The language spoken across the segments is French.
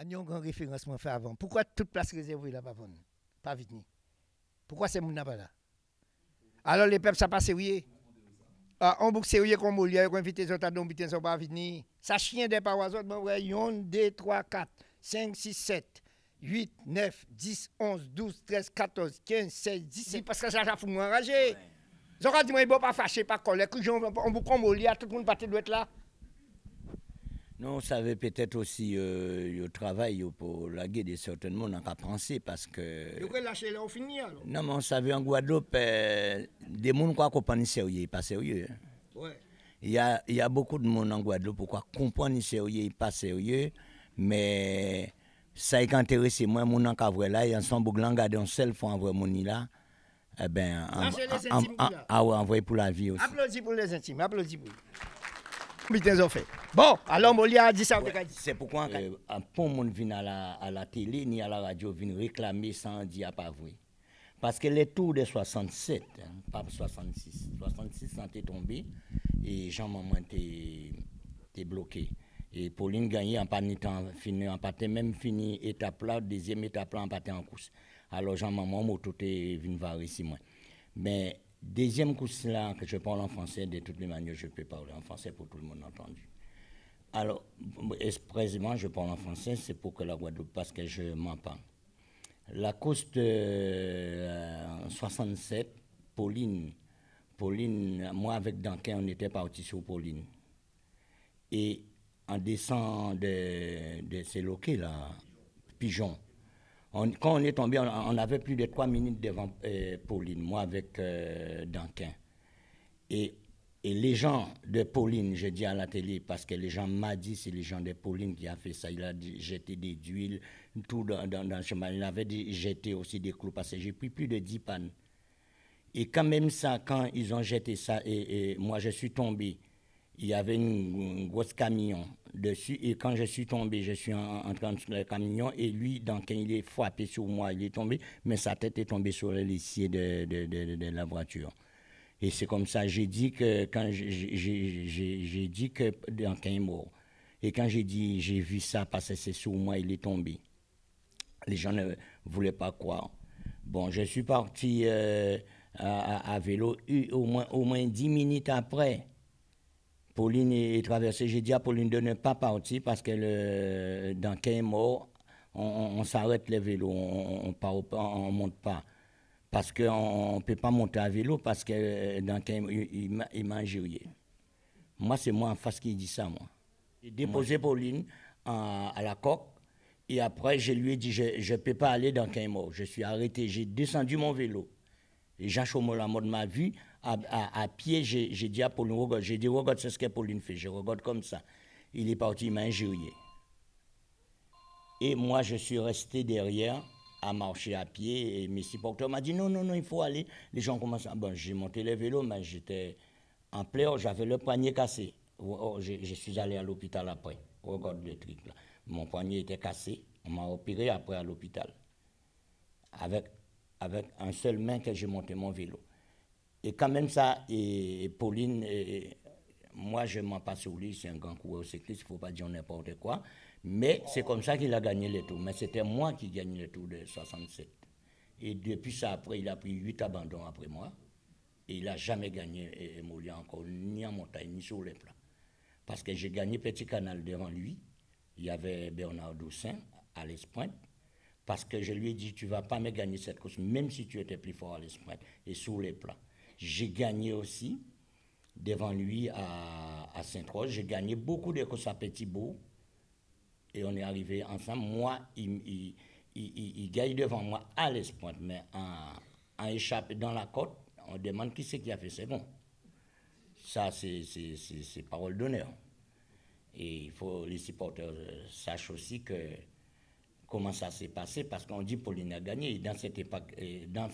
Il y a une grande référence moi fait avant. Pourquoi toute place réservée là pas vite ni? Pourquoi ces moun n'a pas là? Alors les peuples ça pas sérieux. Ah, on boucle sérieux comme Molière, on invite les autres à domiter ça pas vite ni. Ça chien des parois autres, bon ouais, 1 2 3 4 5 6 7 8 9 10 11 12 13 14 15 16 17 parce que ça fout moi enragé. Ils ont dit moi il pas fâché pas colère, on boucle comme Molière, tout le monde parti doit être là. Non, ça veut peut-être aussi le travail pour la guerre de certains monde n'a qu'à penser parce que. Vous pouvez lâcher là au fini alors. Non, mais on savait en Guadeloupe, des gens qui comprennent sérieux, pas sérieux. Ouais. Il y a beaucoup de monde en Guadeloupe pourquoi comprendre sérieux, pas sérieux, mais ça est intéressé moi, mon en cavre là, il y a son bouglan garder un seul fois envoyer mon là. Eh ben, envoyer pour la vie aussi. Applaudis pour les intimes, applaudis pour. Bon, alors Molière a dit ça. Ouais, c'est pourquoi un bon monde vient à la télé ni à la radio vient réclamer sans dire pas vrai. Parce que les tours de 67, pas 66, 66 sont tombés et Jean-Maman était bloqué. Et Pauline Gagné en pas fini, en pas même fini étape là, deuxième étape là en pas en course. Alors Jean-Maman moto est venu voir ici moi. Mais deuxième course là que je parle en français, de toutes les manières je peux parler en français pour tout le monde entendu. Alors expressément je parle en français, c'est pour que la Guadeloupe parce que je mens pas. La course de 67, Pauline, moi avec Danquin, on était partis sur Pauline. Et en descendant de ces locaux là, Pigeon, quand on est tombé, on avait plus de 3 minutes devant Pauline, moi avec Danquin. Et les gens de Pauline, je dis à la télé, parce que les gens m'ont dit, c'est les gens de Pauline qui a fait ça. Il a jeté des huiles, tout dans le chemin. Il avait jeté aussi des clous, parce que j'ai pris plus de 10 pannes. Et quand même ça, quand ils ont jeté ça, et moi je suis tombé, il y avait une grosse camion dessus, et quand je suis tombé, je suis entré dans le camion, et lui, quand il est frappé sur moi, il est tombé, mais sa tête est tombée sur l'essieu de la voiture. Et c'est comme ça, j'ai dit que quand j'ai dit que Danquin est mort. Et quand j'ai vu ça passer sur moi, il est tombé. Les gens ne voulaient pas croire. Bon, je suis parti à vélo au moins 10 minutes après. Pauline est traversée. J'ai dit à Pauline de ne pas partir parce que Danquin est mort. On s'arrête les vélos, on monte pas. Parce qu'on ne peut pas monter à vélo parce que Danquin il m'a injurié. Moi, c'est moi en face qui dit ça, moi. J'ai déposé Pauline à la coque et après, je lui ai dit, je ne peux pas aller dans Danquin est mort. Je suis arrêté, j'ai descendu mon vélo. Et Jean Chomolamode m'a vu à pied, j'ai dit à Pauline, regarde, j'ai dit, regarde, c'est ce que Pauline fait. Je regarde comme ça. Il est parti, il m'a injurié. Et moi, je suis resté derrière à marcher à pied et mes supporters m'ont dit non, il faut aller. Les gens commencent à... Bon, j'ai monté le vélo, mais j'étais en pleurs, j'avais le poignet cassé. Je suis allé à l'hôpital après. Regarde le truc là. Mon poignet était cassé. On m'a opéré après à l'hôpital. Avec un seul main que j'ai monté mon vélo. Et quand même ça, et Pauline, moi je ne mens pas sur lui, c'est un grand coureur cycliste, il ne faut pas dire n'importe quoi. Mais c'est comme ça qu'il a gagné le tour. Mais c'était moi qui gagnais le tour de 67. Et depuis ça, après, il a pris 8 abandons après moi. Et il n'a jamais gagné Molière encore, ni en montagne, ni sur les plats. Parce que j'ai gagné Petit Canal devant lui. Il y avait Bernard Doussin à l'esprint. Parce que je lui ai dit, tu ne vas pas me gagner cette course, même si tu étais plus fort à l'esprint et sur les plats. J'ai gagné aussi devant lui à Saint-Rose. J'ai gagné beaucoup de courses à Petit-Bourg. Et on est arrivé ensemble. Moi, il gagne devant moi à l'espoir, mais en échappé dans la côte, on demande qui c'est qui a fait second. Ça, c'est parole d'honneur. Et il faut les supporters sachent aussi que comment ça s'est passé, parce qu'on dit Pauline a gagné. Dans cette époque, dans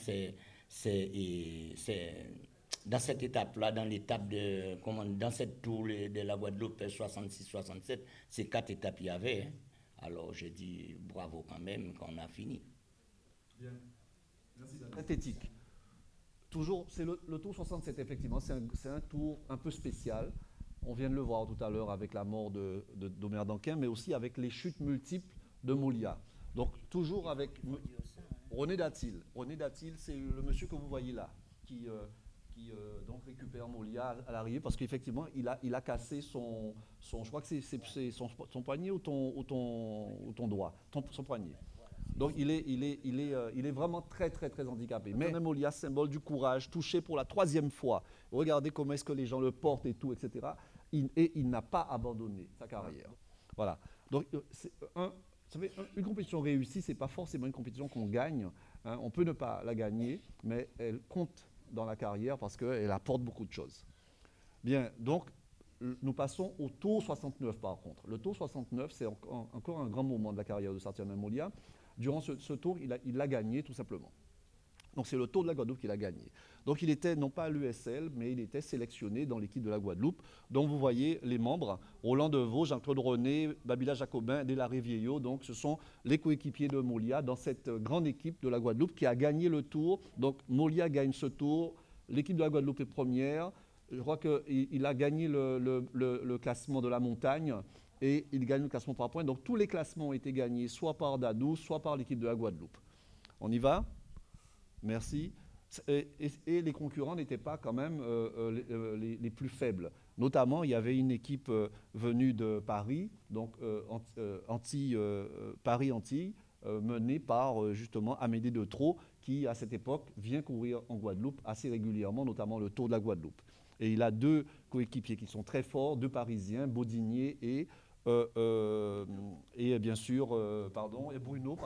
cette étape-là, dans l'étape dans cette tour de la Guadeloupe 66-67, c'est 4 étapes qu'il y avait. Hein. Alors j'ai dit bravo quand même qu'on a fini. Bien. Merci. Synthétique. Toujours, c'est le tour 67, effectivement, c'est un tour un peu spécial. On vient de le voir tout à l'heure avec la mort d'Omer Danquin, mais aussi avec les chutes multiples de Molia. Donc, toujours avec René Datil. René Datil, c'est le monsieur que vous voyez là, qui donc récupère Molia à l'arrivée, parce qu'effectivement, il a cassé je crois que c'est son poignet ou ton doigt, son poignet. Donc il est vraiment très très très handicapé. Mais Molia, symbole du courage, touché pour la 3e fois. Regardez comment est-ce que les gens le portent et tout, etc. Et il n'a pas abandonné sa carrière. Voilà. Donc une compétition réussie, c'est pas forcément une compétition qu'on gagne. Hein. On peut ne pas la gagner, mais elle compte dans la carrière parce qu'elle apporte beaucoup de choses. Bien, donc nous passons au tour 69 par contre. Le tour 69, c'est encore un grand moment de la carrière de Saturnin Molia. Durant ce tour, il l'a gagné tout simplement. Donc c'est le Tour de la Guadeloupe qu'il a gagné. Donc il était non pas à l'USL, mais il était sélectionné dans l'équipe de la Guadeloupe. Donc vous voyez les membres, Roland Deveau, Jean-Claude René, Babila Jacobin, Delaré Vieillot. Donc ce sont les coéquipiers de Molia dans cette grande équipe de la Guadeloupe qui a gagné le Tour. Donc Molia gagne ce Tour, l'équipe de la Guadeloupe est première. Je crois qu'il a gagné le classement de la montagne et il gagne le classement par points. Donc tous les classements ont été gagnés soit par Dadou, soit par l'équipe de la Guadeloupe. On y va ? Merci. Et les concurrents n'étaient pas quand même les plus faibles. Notamment, il y avait une équipe venue de Paris, donc Paris-Antilles, menée par justement Amédée de Trot, qui à cette époque vient courir en Guadeloupe assez régulièrement, notamment le Tour de la Guadeloupe. Et il a 2 coéquipiers qui sont très forts, 2 Parisiens, Baudinier et bien sûr Bruno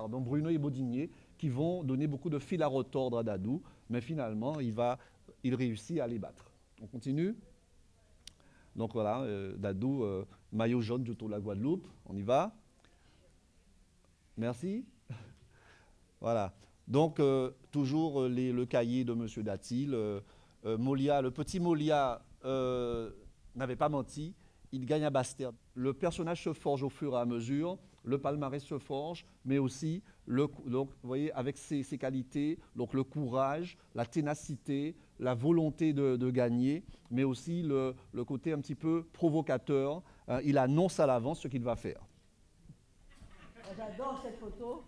et Baudinier, qui vont donner beaucoup de fil à retordre à Dadou, mais finalement, il réussit à les battre. On continue. Donc voilà, Dadou, maillot jaune du Tour de la Guadeloupe. On y va. Merci. Voilà. Donc, toujours le cahier de M. Datil. Molia, le petit Molia n'avait pas menti. Il gagne à Basse-Terre. Le personnage se forge au fur et à mesure. Le palmarès se forge, mais aussi, donc, vous voyez, avec ses qualités, donc le courage, la ténacité, la volonté de gagner, mais aussi le côté un petit peu provocateur. Hein, il annonce à l'avance ce qu'il va faire. J'adore cette photo.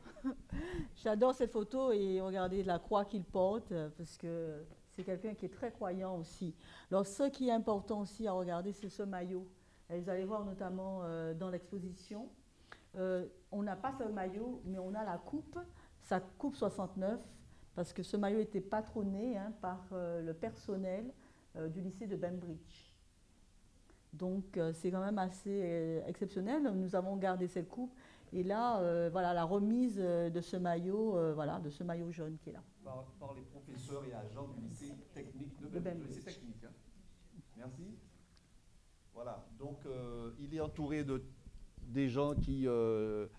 J'adore cette photo et regardez la croix qu'il porte, parce que c'est quelqu'un qui est très croyant aussi. Alors, ce qui est important aussi à regarder, c'est ce maillot. Et vous allez voir notamment dans l'exposition. On n'a pas ce maillot, mais on a la coupe, sa coupe 69, parce que ce maillot était patronné par le personnel du lycée de Bembridge. Donc c'est quand même assez exceptionnel. Nous avons gardé cette coupe et là, voilà la remise de ce maillot, de ce maillot jaune qui est là. Par les professeurs et agents du lycée technique de Bembridge. Hein. Merci. Voilà. Donc il est entouré des gens qui le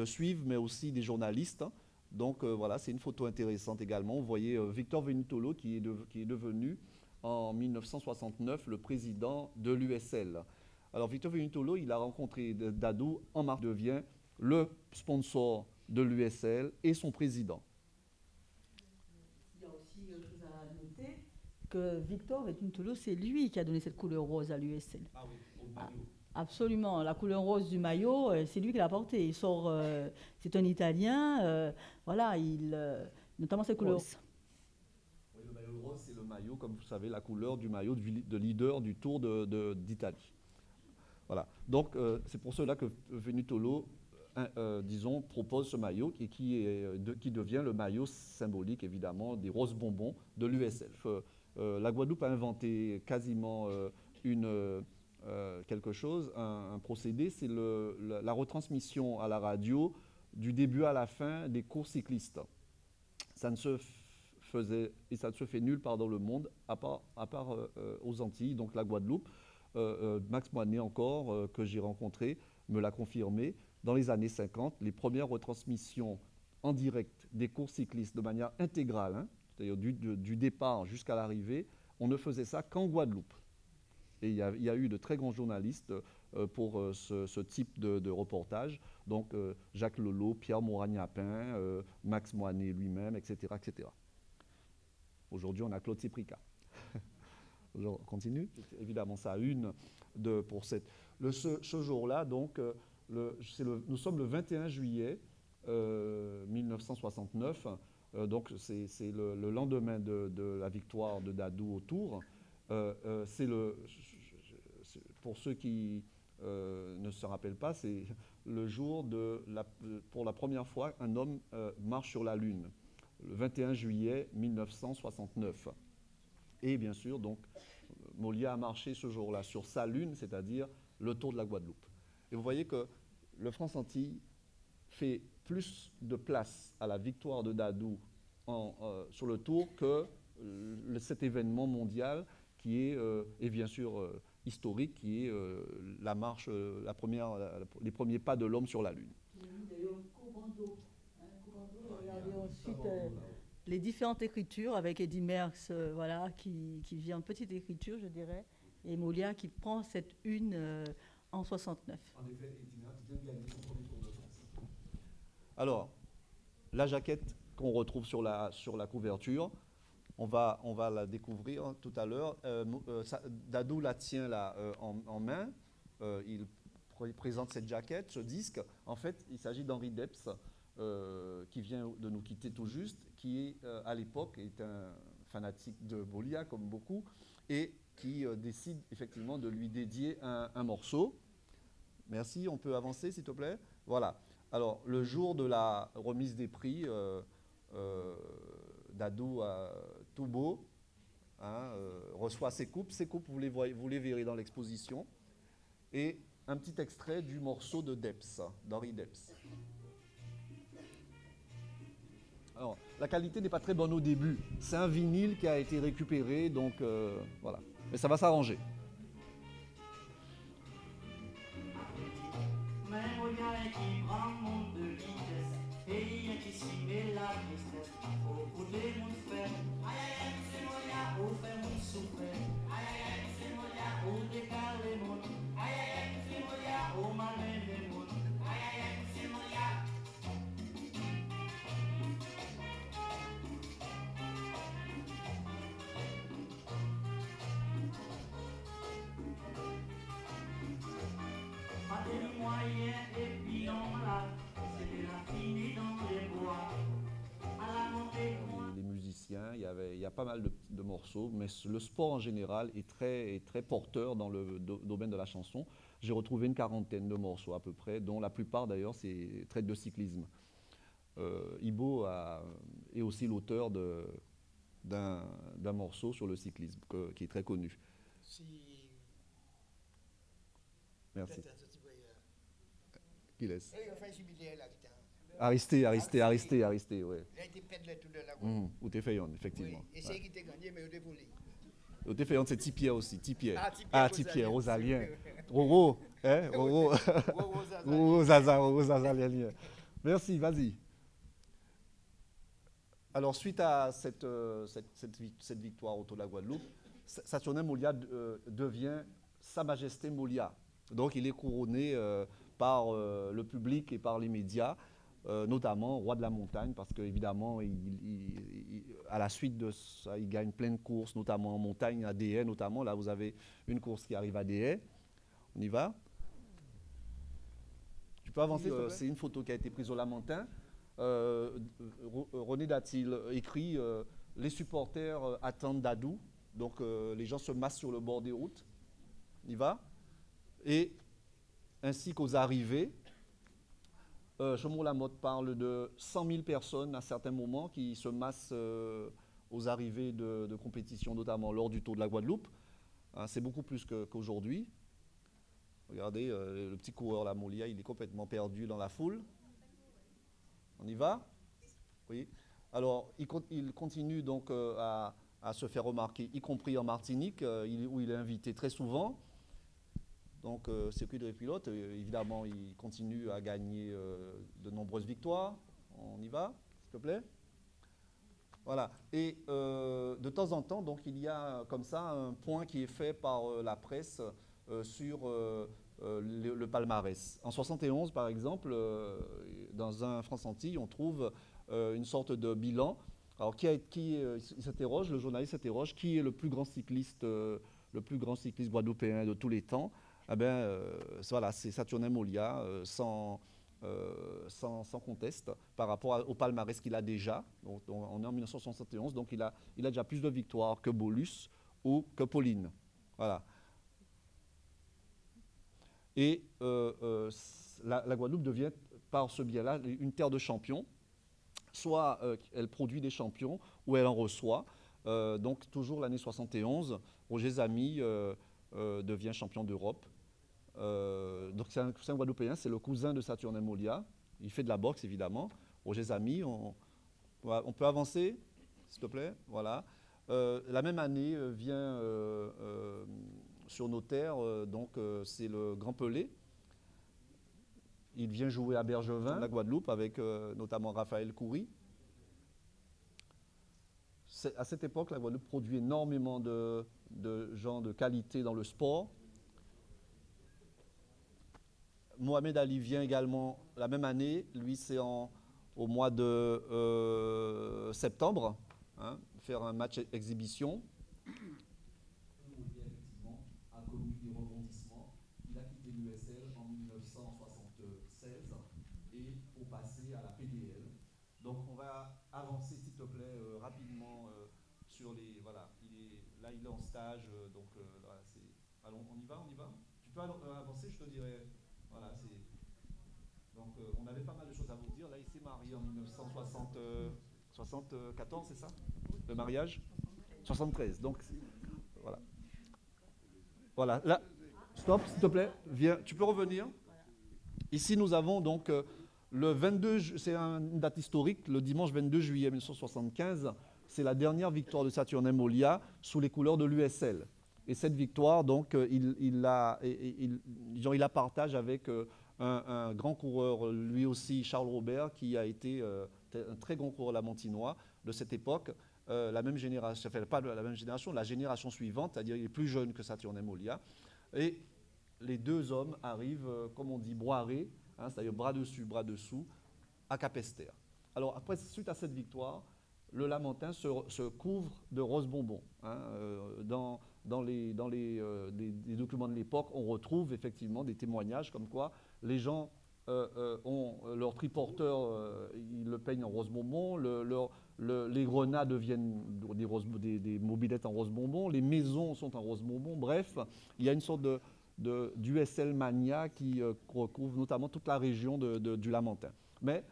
suivent, mais aussi des journalistes. Hein. Donc voilà, c'est une photo intéressante également. Vous voyez Victor Venutolo qui est devenu en 1969 le président de l'USL. Alors Victor Venutolo, il a rencontré Dadou en mars, devient le sponsor de l'USL et son président. Il y a aussi quelque chose à noter, que Victor Venutolo, c'est lui qui a donné cette couleur rose à l'USL. Ah oui, au maillot. Absolument, la couleur rose du maillot, c'est lui qui l'a porté. Il sort, c'est un Italien, notamment cette couleur rose. Oui, le maillot rose, c'est le maillot, comme vous savez, la couleur du maillot de leader du Tour d'Italie. Voilà. Donc c'est pour cela que Venutolo, disons, propose ce maillot et qui devient le maillot symbolique, évidemment, des roses bonbons de l'USL. La Guadeloupe a inventé quasiment quelque chose, un procédé, c'est la retransmission à la radio du début à la fin des courses cyclistes. Ça ne se faisait, et ça ne se fait nulle part dans le monde, à part aux Antilles, donc la Guadeloupe. Max Moinet encore, que j'ai rencontré, me l'a confirmé. Dans les années 50, les premières retransmissions en direct des courses cyclistes de manière intégrale, hein, c'est-à-dire du départ jusqu'à l'arrivée, on ne faisait ça qu'en Guadeloupe. Et il y a eu de très grands journalistes pour ce type de reportage. Donc Jacques Lolo, Pierre Moragnapin, Max Moinet lui-même, etc., etc. Aujourd'hui, on a Claude Séprica. On continue. Évidemment, ça a une pour cette. Ce jour-là, donc, nous sommes le 21 juillet 1969, donc c'est le lendemain de la victoire de Dadou au Tour. Pour ceux qui ne se rappellent pas, c'est le jour pour la première fois, un homme marche sur la Lune, le 21 juillet 1969. Et bien sûr, donc, Molia a marché ce jour-là sur sa Lune, c'est-à-dire le tour de la Guadeloupe. Et vous voyez que le France-Antilles fait plus de place à la victoire de Dadou sur le tour que cet événement mondial qui est bien sûr historique, qui est la marche, les premiers pas de l'homme sur la Lune. Regardez ensuite les différentes écritures avec Eddy Merckx, voilà, qui vient en petite écriture, je dirais, et Molia qui prend cette une en 69. En effet, Eddy Merckx vient de gagner son premier Tour de France. Alors, la jaquette qu'on retrouve sur la couverture, on va la découvrir tout à l'heure. Dadou la tient là en main. Il présente cette jaquette, ce disque. En fait, il s'agit d'Henri Depps, qui vient de nous quitter tout juste, qui à l'époque est un fanatique de Molia, comme beaucoup, et qui décide effectivement de lui dédier un morceau. Merci, on peut avancer s'il te plaît. Voilà. Alors, le jour de la remise des prix, Dadou tout beau, hein, reçoit ses coupes. Ces coupes, vous les verrez dans l'exposition. Et un petit extrait du morceau de Depps, d'Henri Depps. Alors, la qualité n'est pas très bonne au début. C'est un vinyle qui a été récupéré, donc voilà. Mais ça va s'arranger. Les musiciens, il y a pas mal de morceaux, mais le sport en général est très porteur dans le domaine de la chanson. J'ai retrouvé une quarantaine de morceaux à peu près, dont la plupart d'ailleurs traitent de cyclisme. Ibo est aussi l'auteur d'un morceau sur le cyclisme qui est très connu. Merci. Qui laisse? Aristé, ouais. Ou t'es fait, effectivement. Et c'est qui t'a gagné, mais t'es volé. Ou t'es fait, c'est Tipierre aussi, Tipierre. Ah, Tipierre, Rosalien. Roro, hein, Roro. Roro, Zazalien. Merci, vas-y. Alors, suite à cette victoire autour de la Guadeloupe, Saturnin Molia devient Sa Majesté Molia. Donc, il est couronné par le public et par les médias, notamment roi de la montagne, parce qu'évidemment, à la suite de ça, il gagne plein de courses, notamment en montagne, à Des Haies notamment. Là, vous avez une course qui arrive à Des Haies. On y va? Tu peux avancer? C'est une photo qui a été prise au Lamentin. René Datil écrit les supporters attendent Dadou, donc les gens se massent sur le bord des routes. On y va? Et ainsi qu'aux arrivées, Chaumont-Lamotte parle de 100 000 personnes à certains moments qui se massent aux arrivées de compétitions, notamment lors du Tour de la Guadeloupe. Hein, c'est beaucoup plus qu'aujourd'hui. Regardez, le petit coureur, la Molia, il est complètement perdu dans la foule. On y va? Oui. Alors, il continue donc à se faire remarquer, y compris en Martinique, où il est invité très souvent. Donc, circuit de pilote, évidemment, il continue à gagner de nombreuses victoires. On y va, s'il te plaît? Voilà. Et de temps en temps, donc, il y a comme ça un point qui est fait par la presse sur le palmarès. En 71, par exemple, dans un France-Antilles, on trouve une sorte de bilan. Alors, il s'interroge, le journaliste s'interroge, qui est le plus grand cycliste guadeloupéen de tous les temps? eh ben, voilà, c'est Saturnin Molia sans conteste par rapport au palmarès qu'il a déjà. Donc, on est en 1971, donc il a déjà plus de victoires que Bolus ou que Pauline. Voilà. Et la Guadeloupe devient par ce biais-là une terre de champions. Soit elle produit des champions ou elle en reçoit. Donc toujours l'année 71, Roger Zamy devient champion d'Europe. Donc c'est un Guadeloupéen, c'est le cousin de Saturnin Molia. Il fait de la boxe évidemment. Roger Zamy, on peut avancer, s'il te plaît. Voilà. La même année vient sur nos terres, c'est le Grand Pelé. Il vient jouer à Bergevin, la Guadeloupe, avec notamment Raphaël Coury. À cette époque, la Guadeloupe produit énormément de gens de qualité dans le sport. Mohamed Ali vient également la même année. Lui, c'est au mois de septembre, hein, faire un match exhibition. A connu des rebondissements. Il a quitté l'USL en 1976 et pour passer à la PDL. Donc on va avancer s'il te plaît rapidement sur les... Voilà, là il est en stage, voilà, allons, on y va. Tu peux avancer, je te dirai... Voilà, donc on avait pas mal de choses à vous dire. Là il s'est marié en 1974, c'est ça? Le mariage 73, donc voilà. Voilà, là, stop, s'il te plaît, viens, tu peux revenir. Ici, nous avons donc le 22, c'est une date historique, le dimanche 22 juillet 1975, c'est la dernière victoire de Saturnin Molia sous les couleurs de l'USL. Et cette victoire, donc, il la partage avec un grand coureur, lui aussi, Charles Robert, qui a été un très grand coureur lamantinois de cette époque. La même génération, enfin pas la même génération, la génération suivante, c'est-à-dire il est plus jeune que Saturnin Molia. Et les deux hommes arrivent, comme on dit, broirés, hein, c'est-à-dire bras dessus, bras dessous, à Capesterre. Alors après, suite à cette victoire, le Lamentin se couvre de roses bonbons. Hein, dans les documents de l'époque, on retrouve effectivement des témoignages comme quoi les gens ont leur triporteur, ils le peignent en rose bonbon, les grenats deviennent des mobylettes en rose bonbon, les maisons sont en rose bonbon, bref, il y a une sorte d'USL mania qui recouvre notamment toute la région du Lamentin. Mais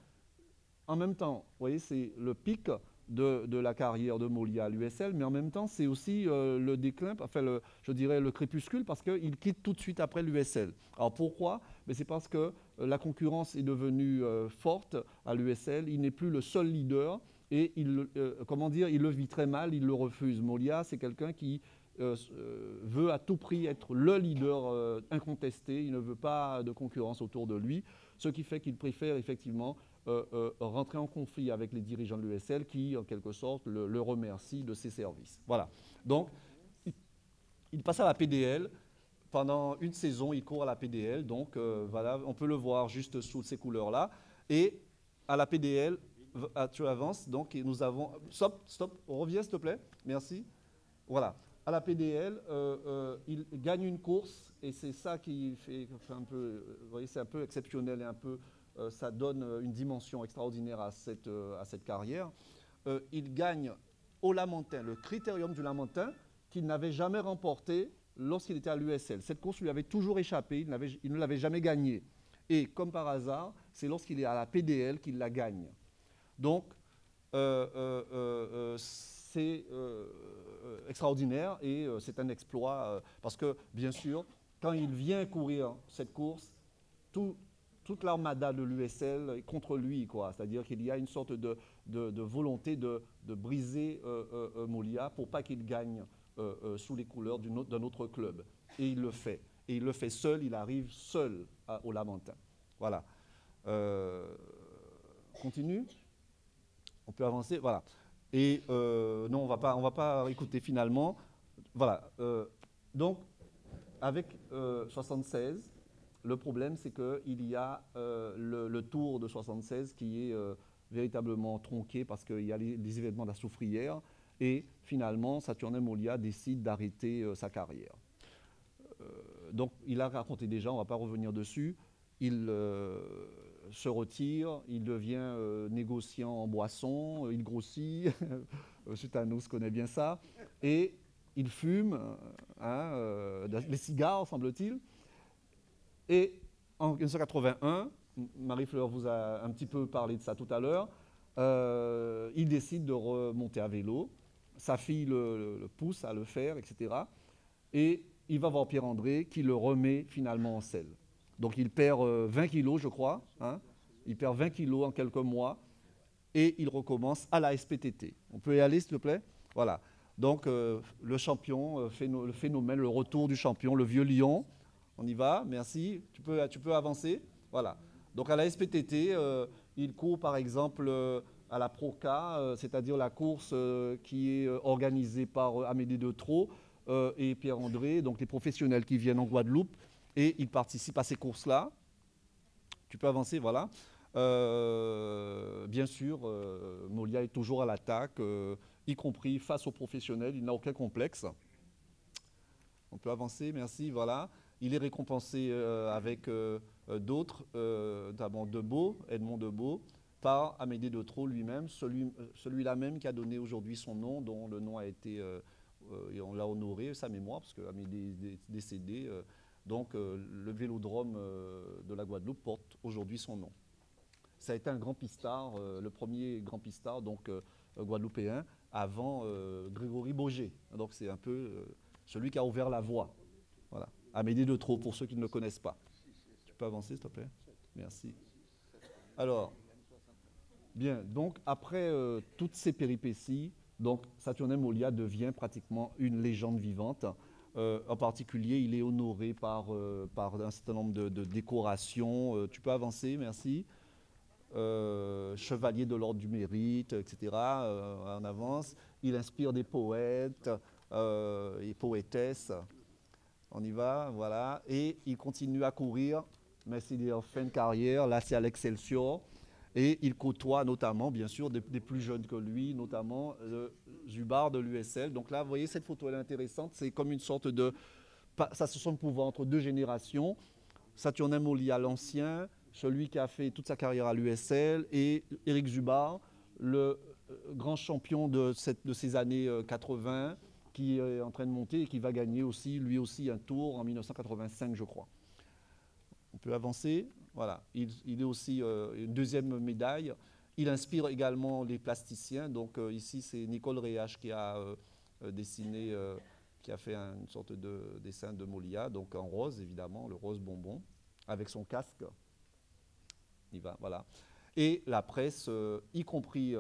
en même temps, vous voyez, c'est le pic de la carrière de Molia à l'USL, mais en même temps, c'est aussi le déclin, enfin, je dirais le crépuscule, parce qu'il quitte tout de suite après l'USL. Alors pourquoi? C'est parce que la concurrence est devenue forte à l'USL, il n'est plus le seul leader, et comment dire, il le vit très mal, il le refuse. Molia, c'est quelqu'un qui veut à tout prix être le leader incontesté, il ne veut pas de concurrence autour de lui, ce qui fait qu'il préfère effectivement rentrer en conflit avec les dirigeants de l'USL qui, en quelque sorte, le remercient de ses services. Voilà. Donc, il passe à la PDL. Pendant une saison, il court à la PDL. Donc, voilà, on peut le voir juste sous ces couleurs-là. Et à la PDL, tu avances. Donc, nous avons... Stop, reviens, s'il te plaît. Merci. Voilà. À la PDL, il gagne une course. Et c'est ça qui fait un peu... Vous voyez, c'est un peu exceptionnel et un peu... ça donne une dimension extraordinaire à cette carrière. Il gagne au Lamentin, le Critérium du Lamentin, qu'il n'avait jamais remporté lorsqu'il était à l'USL. Cette course lui avait toujours échappé, il ne l'avait jamais gagnée. Et comme par hasard, c'est lorsqu'il est à la PDL qu'il la gagne. Donc, c'est extraordinaire et c'est un exploit parce que, bien sûr, quand il vient courir cette course, toute l'armada de l'USL est contre lui, quoi. C'est-à-dire qu'il y a une sorte de volonté de briser Molia pour pas qu'il gagne sous les couleurs d'un autre club. Et il le fait. Et il le fait seul, il arrive seul au Lamentin. Voilà. Continue. On peut avancer. Voilà. Et non, on va pas écouter finalement. Voilà. Donc, avec 76, le problème, c'est qu'il y a le Tour de 76 qui est véritablement tronqué parce qu'il y a les événements de la Soufrière. Et finalement, Saturnin Molia décide d'arrêter sa carrière. donc, il a raconté déjà, on ne va pas revenir dessus. Il se retire, il devient négociant en boisson, il grossit. Sutanous connaît bien ça. Et il fume les cigares, semble-t-il. Et en 1981, Marie-Fleur vous a un petit peu parlé de ça tout à l'heure, il décide de remonter à vélo. Sa fille le pousse à le faire, etc. Et il va voir Pierre-André qui le remet finalement en selle. Donc il perd 20 kilos, je crois. Hein. Il perd 20 kilos en quelques mois. Et il recommence à la SPTT. On peut y aller, s'il te plaît? Voilà. Donc le champion, le phénomène, le retour du champion, le vieux lion. On y va, merci. Tu peux avancer. Voilà. Donc à la SPTT, il court par exemple à la Proca, c'est-à-dire la course qui est organisée par Amédée de Trot et Pierre-André, donc les professionnels qui viennent en Guadeloupe, et il participe à ces courses-là. Tu peux avancer, voilà. Bien sûr, Molia est toujours à l'attaque, y compris face aux professionnels, il n'a aucun complexe. On peut avancer, merci, voilà. Il est récompensé avec d'autres, notamment Edmond Debeau, par Amédée de Trot lui-même, celui-là même qui a donné aujourd'hui son nom, dont le nom a été, et on l'a honoré, sa mémoire, parce qu'Amédée est décédé. Donc le vélodrome de la Guadeloupe porte aujourd'hui son nom. Ça a été un grand pistard, le premier grand pistard donc, guadeloupéen, avant Grégory Boger. Donc c'est un peu celui qui a ouvert la voie. Voilà. Amédée de Trot, pour ceux qui ne le connaissent pas. Tu peux avancer, s'il te plaît? Merci. Alors, bien, donc après toutes ces péripéties, donc Saturnin Molia devient pratiquement une légende vivante. En particulier, il est honoré par un certain nombre de décorations. Tu peux avancer, merci. Chevalier de l'ordre du mérite, etc. En avance. Il inspire des poètes et poétesses. On y va, voilà. Et il continue à courir, mais c'est en fin de carrière. Là, c'est à l'Excelsior. Et il côtoie notamment, bien sûr, des plus jeunes que lui, notamment Zubar de l'USL. Donc là, vous voyez, cette photo, elle est intéressante. C'est comme une sorte de... Ça se sent pouvoir entre deux générations. Saturnin Molia, l'ancien, celui qui a fait toute sa carrière à l'USL, et Éric Zubar, le grand champion de ces années 80, qui est en train de monter et qui va gagner aussi, lui aussi, un tour en 1985, je crois. On peut avancer. Voilà. Il est aussi une deuxième médaille. Il inspire également les plasticiens. Donc ici, c'est Nicole Réache qui a dessiné, qui a fait une sorte de dessin de Molia, donc en rose, évidemment, le rose bonbon, avec son casque. Il va, voilà. Et la presse, y compris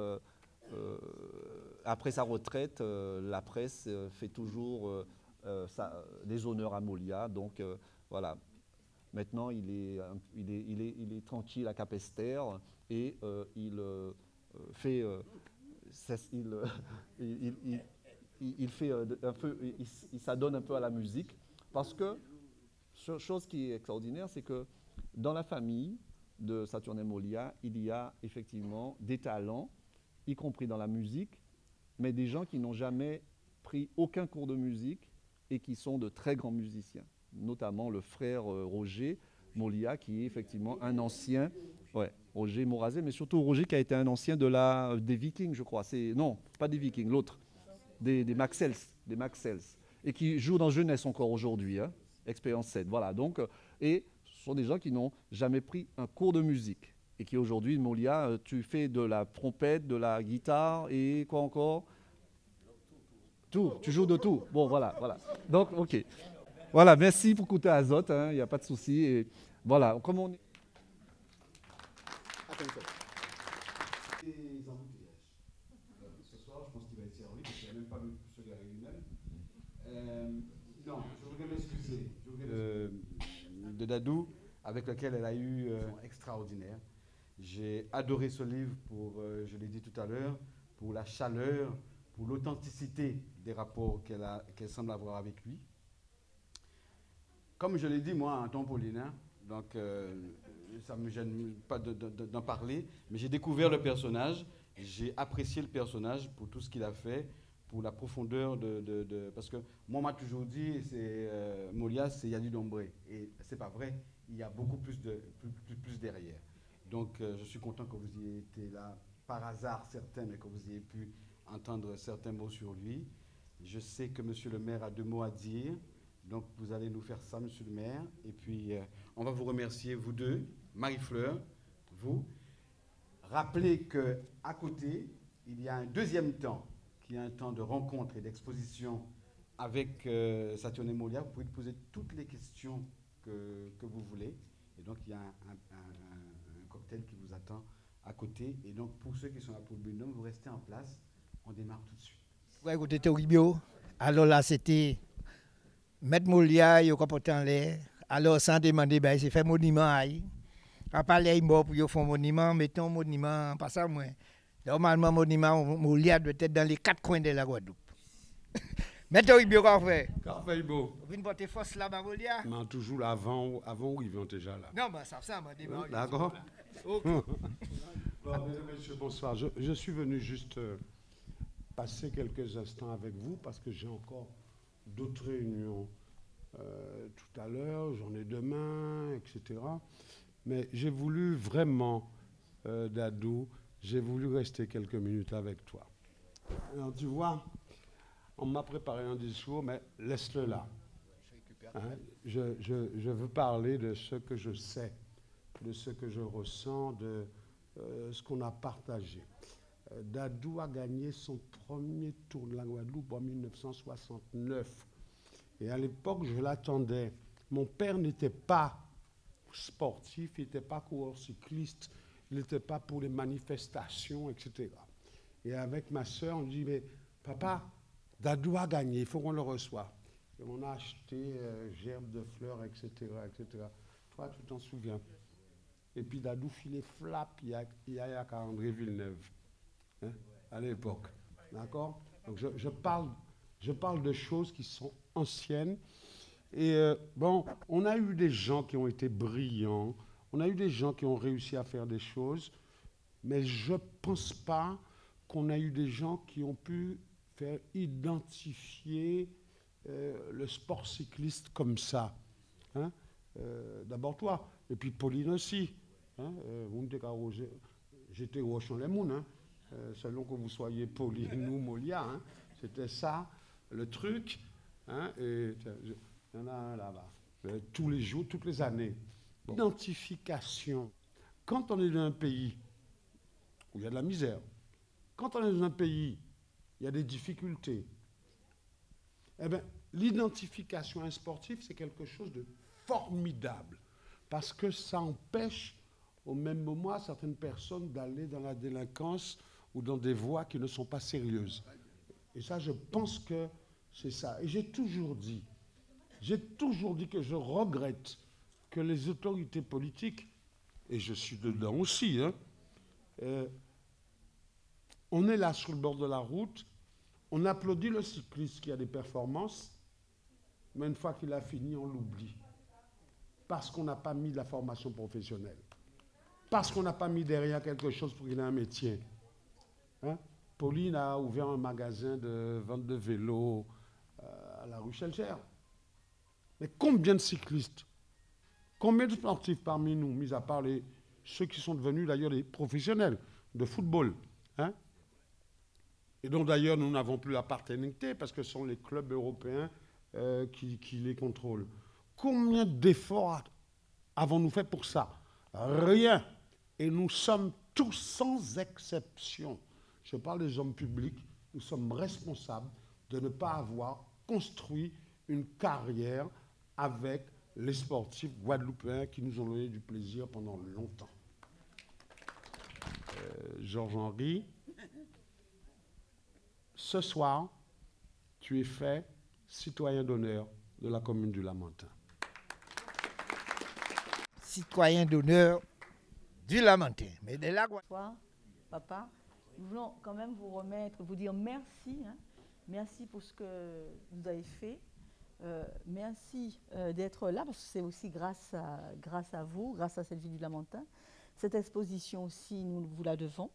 après sa retraite, la presse fait toujours des honneurs à Molia. Donc voilà. Maintenant, il est tranquille à Capesterre et il s'adonne un peu à la musique, parce que chose qui est extraordinaire, c'est que dans la famille de Saturnin Molia, il y a effectivement des talents, y compris dans la musique, mais des gens qui n'ont jamais pris aucun cours de musique et qui sont de très grands musiciens, notamment le frère Roger Molia, qui est effectivement un ancien, Roger Morazet, mais surtout Roger qui a été un ancien des Vikings, je crois. Non, pas des Vikings, l'autre, des Maxels, et qui joue dans Jeunesse encore aujourd'hui, hein, Expérience 7. Voilà, donc, et ce sont des gens qui n'ont jamais pris un cours de musique, et qui aujourd'hui, Molia, tu fais de la trompette, de la guitare, et quoi encore? Tout, tu joues de tout. Bon, voilà. Donc, ok. Voilà, merci pour Côté Azote, il n'y a pas de souci. Et voilà, comme on est... Les embouteillages. Ce soir, je pense qu'il va être servi, parce qu'il n'a même pas se garer lui-même. Non, je voudrais m'excuser. De Dadou, avec lequel elle a eu extraordinaire. J'ai adoré ce livre pour, je l'ai dit tout à l'heure, pour la chaleur, pour l'authenticité des rapports qu'elle semble avoir avec lui. Comme je l'ai dit, moi, en tant que Paulinien, donc ça ne me gêne pas d'en parler, mais j'ai découvert le personnage, j'ai apprécié le personnage pour tout ce qu'il a fait, pour la profondeur parce que moi, on m'a toujours dit, Molia, c'est Yadi Dombré. Et c'est pas vrai, il y a beaucoup plus derrière. Donc, je suis content que vous ayez été là, par hasard certains, mais que vous ayez pu entendre certains mots sur lui. Je sais que monsieur le maire a 2 mots à dire, donc vous allez nous faire ça, monsieur le maire. Et puis, on va vous remercier, vous deux, Marie-Fleur, vous. Rappelez qu'à côté, il y a un deuxième temps, qui est un temps de rencontre et d'exposition avec Saturne Molia. Vous pouvez poser toutes les questions que vous voulez. Et donc, il y a un cocktail qui vous attend à côté. Et donc, pour ceux qui sont là pour le binôme, vous restez en place. On démarre tout de suite. Ouais, écoutez, Toribio. Alors là, c'était mettre Molia, il a porté en l'air. Alors, sans demander, ben, c'est fait monument. À parler, il pour faire un monument, mettons un monument, pas ça, moi. Normalement, monument, Molia doit être dans les 4 coins de la Guadeloupe. Mais Toribio, quoi fait? Parfait, beau. Vous venez porter force là-bas, Molia? Mais toujours là, avant où ils vont déjà là. Non, mais ça m'a dit. D'accord. Ok. Bon, mesdames, messieurs, bonsoir. Je suis venu juste passer quelques instants avec vous parce que j'ai encore d'autres réunions tout à l'heure, j'en ai demain, etc. Mais j'ai voulu vraiment, Dadou, j'ai voulu rester quelques minutes avec toi. Alors, tu vois, on m'a préparé un discours, mais laisse-le là. Hein? Je veux parler de ce que je sais, de ce que je ressens, de ce qu'on a partagé. Dadou a gagné son premier tour de la Guadeloupe en 1969. Et à l'époque, je l'attendais. Mon père n'était pas sportif, il n'était pas coureur cycliste, il n'était pas pour les manifestations, etc. Et avec ma soeur, on dit, mais papa, Dadou a gagné, il faut qu'on le reçoive. Et on a acheté gerbes de fleurs, etc., etc. Toi, tu t'en souviens. Et puis Dadou filait flap, il y a à André Villeneuve, hein, à l'époque. D'accord? Donc je parle de choses qui sont anciennes. Et bon, on a eu des gens qui ont été brillants, on a eu des gens qui ont réussi à faire des choses, mais je ne pense pas qu'on a eu des gens qui ont pu faire identifier le sport cycliste comme ça. Hein? D'abord toi, et puis Pauline aussi. Hein? J'étais au Champ les Mounes, hein? Selon que vous soyez Pauline ou Molia. Hein? C'était ça, le truc. Hein? Et il y en a un là-bas. Tous les jours, toutes les années. Bon. Identification. Quand on est dans un pays où il y a de la misère, quand on est dans un pays où il y a des difficultés, eh bien, l'identification à un sportif, c'est quelque chose de formidable. Parce que ça empêche au même moment certaines personnes d'aller dans la délinquance ou dans des voies qui ne sont pas sérieuses. Et ça, je pense que c'est ça. Et j'ai toujours dit que je regrette que les autorités politiques, et je suis dedans aussi, hein, on est là sur le bord de la route, on applaudit le cycliste qui a des performances, mais une fois qu'il a fini, on l'oublie. Parce qu'on n'a pas mis de la formation professionnelle. Parce qu'on n'a pas mis derrière quelque chose pour qu'il ait un métier. Hein? Pauline a ouvert un magasin de vente de vélos à la rue Chelcher. Mais combien de cyclistes, combien de sportifs parmi nous, mis à part ceux qui sont devenus d'ailleurs des professionnels de football, hein? Et dont d'ailleurs nous n'avons plus la paternité parce que ce sont les clubs européens qui les contrôlent. Combien d'efforts avons-nous fait pour ça? Rien. Et nous sommes tous sans exception. Je parle des hommes publics. Nous sommes responsables de ne pas avoir construit une carrière avec les sportifs guadeloupéens qui nous ont donné du plaisir pendant longtemps. Georges-Henri, ce soir, tu es fait citoyen d'honneur de la commune du Lamentin. Citoyen d'honneur du Lamentin. Mais de là, Bonsoir, papa. Nous voulons quand même vous dire merci. Hein. Merci pour ce que vous avez fait. Merci d'être là, parce que c'est aussi grâce à vous, grâce à cette ville du Lamentin. Cette exposition aussi, nous vous la devons.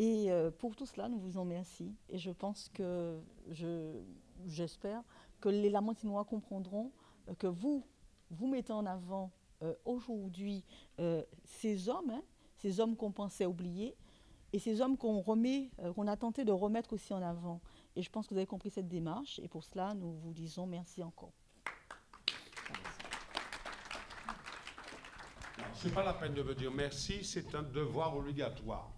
Et pour tout cela, nous vous en remercions. Et je pense que, j'espère que les Lamontinois comprendront que vous mettez en avant aujourd'hui ces hommes qu'on pensait oublier, et ces hommes qu'on a tenté de remettre aussi en avant. Et je pense que vous avez compris cette démarche, et pour cela, nous vous disons merci encore. Ce n'est pas la peine de me dire merci, c'est un devoir obligatoire.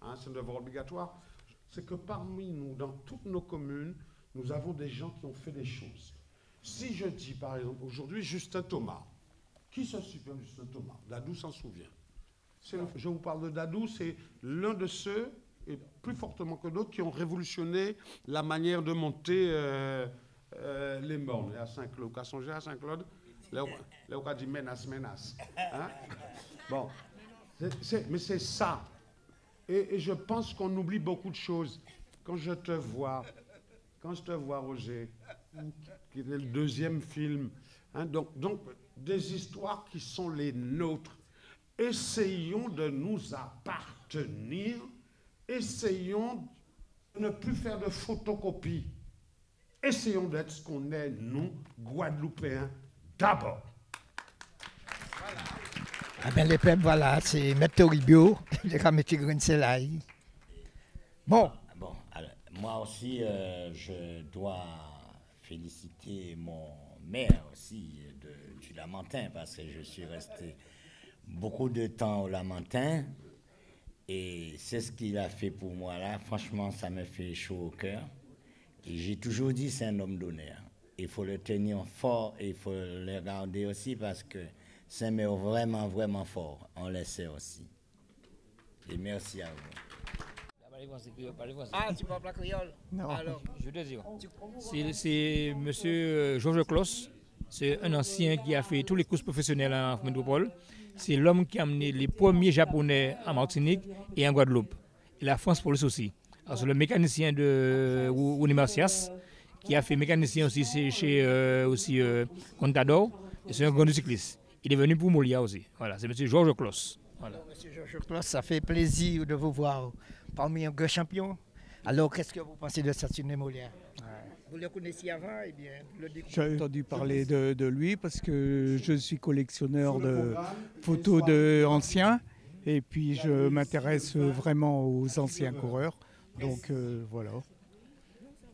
Hein, c'est un devoir obligatoire. C'est que parmi nous, dans toutes nos communes, nous avons des gens qui ont fait des choses. Si je dis, par exemple, aujourd'hui, Justin Thomas, qui se souvient de Justin Thomas? Dadou s'en souvient. Je vous parle de Dadou, c'est l'un de ceux, et plus fortement que d'autres, qui ont révolutionné la manière de monter les mornes. À Saint-Claude, qu'à songer à Saint-Claude, là on a dit menace. Hein? Bon, mais c'est ça. Et je pense qu'on oublie beaucoup de choses. Quand je te vois, Roger, qui est le deuxième film, hein, donc des histoires qui sont les nôtres. Essayons de nous appartenir, essayons de ne plus faire de photocopie. Essayons d'être ce qu'on est, nous, Guadeloupéens, d'abord. Voilà. Ah ben les peuples, voilà, c'est Maître Toribio, le comité Green-Selaï. Bon. Bon, alors, moi aussi, je dois féliciter mon maire aussi du Lamentin, parce que je suis resté beaucoup de temps au Lamentin, et c'est ce qu'il a fait pour moi là. Franchement, ça me fait chaud au cœur. Et j'ai toujours dit c'est un homme d'honneur. Il faut le tenir fort et il faut le garder aussi, parce que c'est un maire vraiment, vraiment fort. On le sait aussi. Et merci à vous. Ah, tu parles pas créole? Non. Alors, je te dis. C'est M. Georges Clos. C'est un ancien qui a fait tous les courses professionnelles en métropole. C'est l'homme qui a amené les premiers Japonais en Martinique et en Guadeloupe. Et la France Police aussi. Alors, c'est le mécanicien de Unimarcias, qui a fait mécanicien aussi chez Contador. Et c'est un grand cycliste. Il est venu pour Molia aussi. Voilà, c'est M. Georges Clos. Voilà. M. Georges Clos, ça fait plaisir de vous voir parmi un grand champion. Alors, qu'est-ce que vous pensez de Saturnin Molière? Vous le connaissiez avant, eh bien, le J'ai entendu parler de lui parce que je suis collectionneur de photos d'anciens et puis je m'intéresse vraiment aux anciens coureurs. Donc voilà.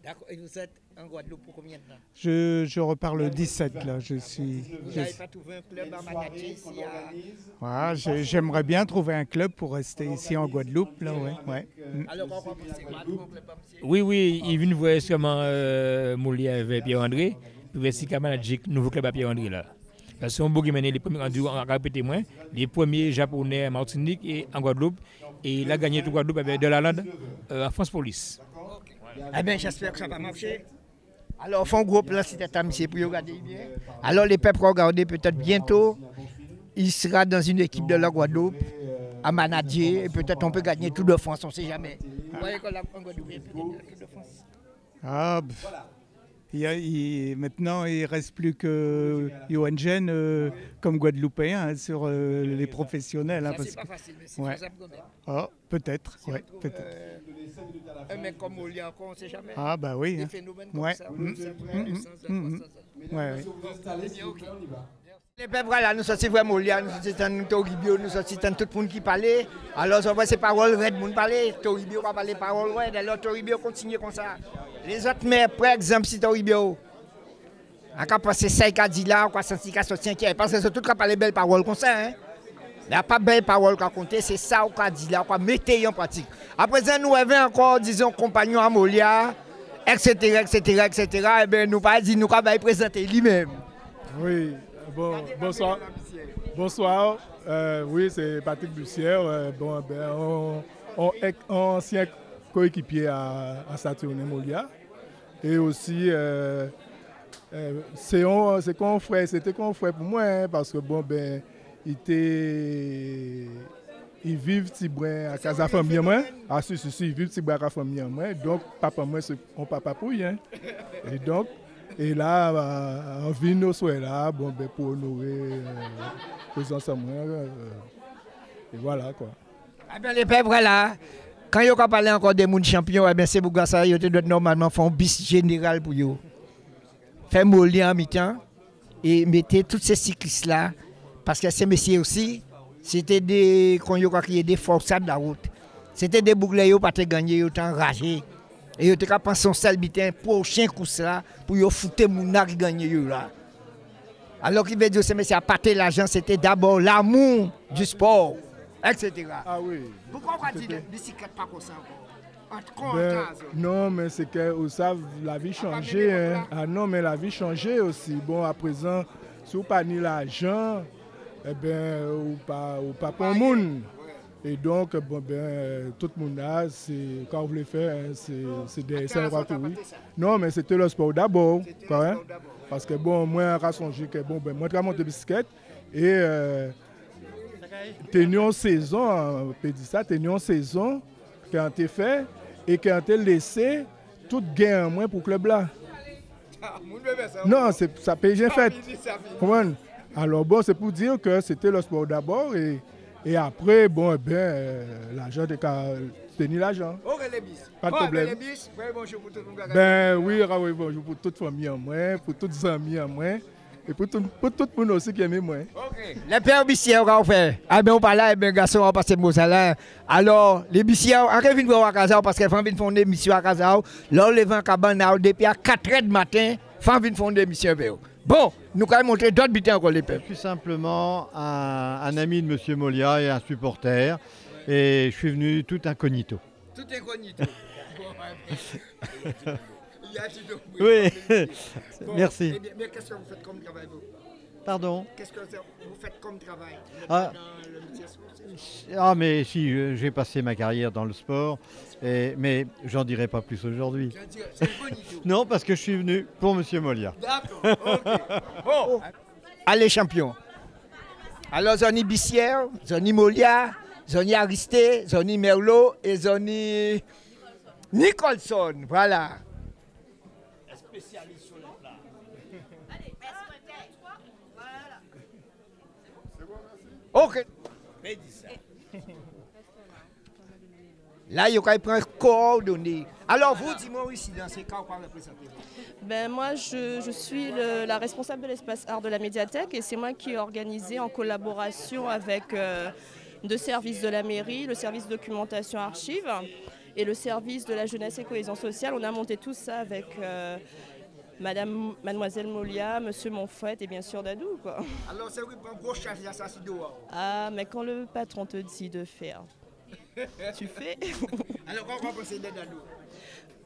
D'accord. Et vous êtes en Guadeloupe pour combien de temps? Je repars le 17 là. Vous n'avez pas trouvé un club à manager ici à... J'aimerais bien trouver un club pour rester ici en Guadeloupe. Là, ouais. Alors, on va passer quoi? Oui, il vient voir comment Moulier avec Pierre-André. Puis voici comment manager nouveau club à Pierre-André là. Parce qu'on a mené les premiers, les premiers Japonais en Martinique et en Guadeloupe. Et il a gagné tout Guadeloupe avec de la lande en France Police. Eh bien, j'espère que ça va marcher. Alors, font groupe là, si t'es monsieur pour regarder bien. Alors, les peuples regarder peut-être bientôt. Il sera dans une équipe de la Guadeloupe à manager et peut-être on peut gagner tout de France, on ne sait jamais. Vous voyez que la Guadeloupe peut gagner tout de France. Maintenant, il ne reste plus que Johan Gen comme Guadeloupéen sur les professionnels. Ça, c'est pas facile, mais c'est faisable quand même. Ah, peut-être, ouais, peut-être. Un mec comme Molia encore, on ne sait jamais. Ah, bah oui. Des phénomènes comme ça. Les peuples, voilà, nous sommes vraiment Molia, nous sommes Toribio, nous sommes tout le monde qui parlait. Alors, on voit ces paroles, Red Moon parlait, Toribio va parler paroles, Red. Alors, Toribio continue comme ça. Les autres maires, par exemple, si Toribio, on a passé 5 à 10 là, on a senti qu'à sortir qui est, parce que c'est tout qui a parlé belles paroles comme ça. Hein. Il n'y a pas de belles paroles qu'à compter, c'est ça qu'on a dit là, qu'on a mis en pratique. Après ça, nous avons encore, disons, compagnons à Molia, etc. Et bien, nous pas dit, nous avons présenté lui-même. Oui, bon, bonsoir. Bonsoir, oui, c'est Patrick Bussière. On est ancien coéquipier à Saturnin Molia. Et aussi, c'était confrère pour moi, hein, parce que ils vivent Tibouin à casa famille moi. Ah si, ils vivent Tibouin à casa famille moi. Donc papa moi c'est mon papa pour hein. Et là on vient nos soirs là pour honorer présence à moi et voilà quoi. Ah bien les peuples voilà. Quand vous parlez encore des mondes champions, eh bien, c'est pour ça que vous normalement faire un bis général pour vous. Faire mollier en mi-temps et mettez tous ces cyclistes-là, parce que ces messieurs aussi, c'était des forçats de la route. C'était des boucliers qui n'ont pas gagné, ils ont enragé. Et ils ont pensé au seul bitin prochain coup là pour vous foutre les qui gagné là. Alors qu'il veut dire que ces messieurs à partir l'argent, c'était d'abord l'amour du sport, etc. Ah oui. Pourquoi on dit que la bicyclette pas comme ça encore? Non, mais c'est que vous savez, la vie changeait. Hein. Ah non, mais la vie changeait aussi. Bon, à présent, si vous n'avez pas l'argent, eh bien, vous n'avez pas pour le monde. Et donc, bon, ben, tout le monde a, quand vous voulez faire, c'est des oui. Non, mais c'était le sport d'abord. Parce que bon, moi, je songe que bon, ben, moi, je monte de bicyclette et tenu en saison, tenu en saison, quand tu fait et quand tu laissé tout gain en moins pour le club là. Non, ça paye bien fait. Alors bon, c'est pour dire que c'était le sport d'abord et après, bon, l'argent de tenir l'argent. Pas de problème. Ben oui, bonjour pour toute famille en moins, pour toutes les amis en moins. Et pour tout le monde aussi qui aime moi. Les pères bissiers, on fait. Ah ben on parle là, les garçons, on passe le mot là. Alors, les bissiers, on vient voir à Kazao parce qu'ils vont faire une émission à Kazao. Là, on les vend à Cabana depuis à 4h du matin, ils vont faire une émission. Bon, nous allons montrer d'autres bitins encore les pères. Je suis simplement un ami de M. Molia et un supporter. Et je suis venu tout incognito. Tout incognito. Oui, bon, merci. Mais qu'est-ce que vous faites comme travail, vous? Pardon? Qu'est-ce que vous faites comme travail dans le métier sportif? Ah, mais si, j'ai passé ma carrière dans le sport, mais j'en dirai pas plus aujourd'hui. Non, parce que je suis venu pour M. Molia. D'accord, ok. Bon, allez, champion. Alors, Zoni Bissière, Zoni Molia, Zoni Aristé, Zoni Merlot et Zoni Nicholson. Voilà. Spécialiste sur le plat. Allez, voilà. Ok. Là, il y a un coordonné. Alors, vous, dis-moi ici, dans ces cas, on va représenter. Ben, moi, je suis la responsable de l'espace art de la médiathèque et c'est moi qui ai organisé en collaboration avec deux services de la mairie, le service documentation archives et le service de la jeunesse et cohésion sociale. On a monté tout ça avec mademoiselle Molia, monsieur Monfouet et bien sûr Dadou, quoi. Alors, c'est oui, un gros charge d'assassin dehors. Ah, mais quand le patron te dit de faire, tu fais. Alors, comment penser de Dadou?